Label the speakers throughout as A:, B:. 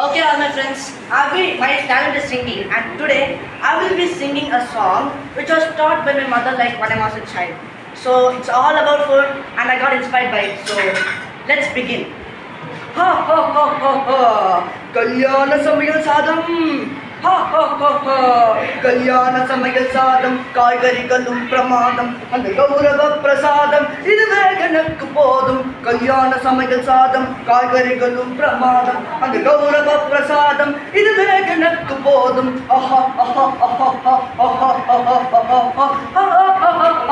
A: Okay, all my friends, my talent is singing, and today I will be singing a song which was taught by my mother like when I was a child. So it's all about food, and I got inspired by it. So let's begin. Ha ha ha ha ha! Kalyana Samayal Sadam. Ha ha ha ha! Kalyana Samayal Sadam. Kaigarigalum Pramadam. And the Gaurava Prasadam. Iduveganakku podum. Kalyana Samayal Sadam. Kaigarigalum Pramadam. And the Gaurava Prasadam. Iduveganakku podum. Aha aha aha aha aha aha aha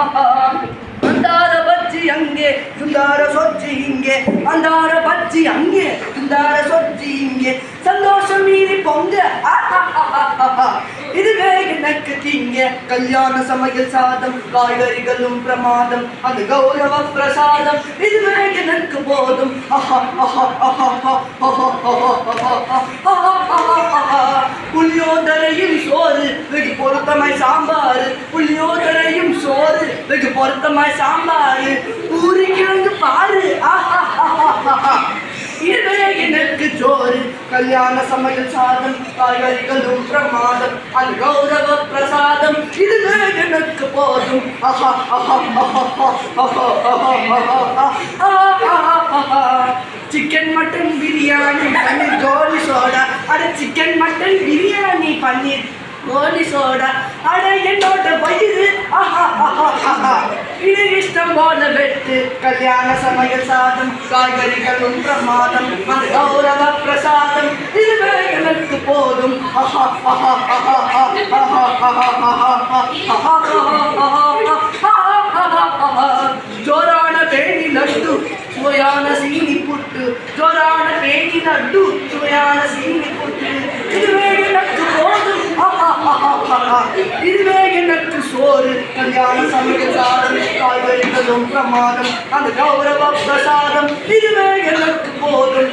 A: aha. ಅಂದಾರ ಬಜ್ಜಿ ಹಂಗೆ ಸುಂದರ ಸೊಜ್ಜಿ ಹಿಂಗೆ ಅಂದಾರ ಬಜ್ಜಿ ಹಂಗೆ ಸುಂದರ ಸೊಜ್ಜಿ ಹಿಂಗೆ ಸಂತೋಷ ಮೀರಿ ಪೊಂಗ இதுவே எனக்கு திங்க கல்யாண சமையல் சாதம் காய்கறிகளும் பிரமாதம் அந்த கௌரவ பிரசாதம் இதுவே எனக்கு போதும் புளியோதரையும் சோறு வெகு பொருத்தமாய் சாம்பார் புளியோதரையும் சோறு வெகு பொருத்தமாய் சாம்பார் பூரி கிழங்கு பாரு இதுவே எனக்கு சோறு கல்யாண சமையல் சாதம் காய்கறிகளும் பிரமாதம் அந்த கௌரவ பிரசாதம் இதுவே எனக்கு போதும் சிக்கன் மட்டன் பிரியாணி பன்னீர் கோலி சோடா அட சிக்கன் மட்டன் பிரியாணி பன்னீர் கோலி சோடா அட என்னோட வயிறு இது இஷ்டம் போல வெட்டு கல்யாண சமையல் சாதம் காய்கறிகளும் பிரமாதம் அந்த கௌரவ பிரசாதம் இதுவே எனக்கு போதும் ஜோரான பேணி லட்டு சுவையான சீனி புட்டு ஜோரான பேணி லட்டு சுவையான சீனி புட்டு இதுவே எனக்கு போதும் இதுவே எனக்கு சோறு கல்யாண சமையல் சாதம் காய்கறிகளும் பிரமாதம் அந்த கௌரவ பிரசாதம் இதுவே எனக்கு போதும்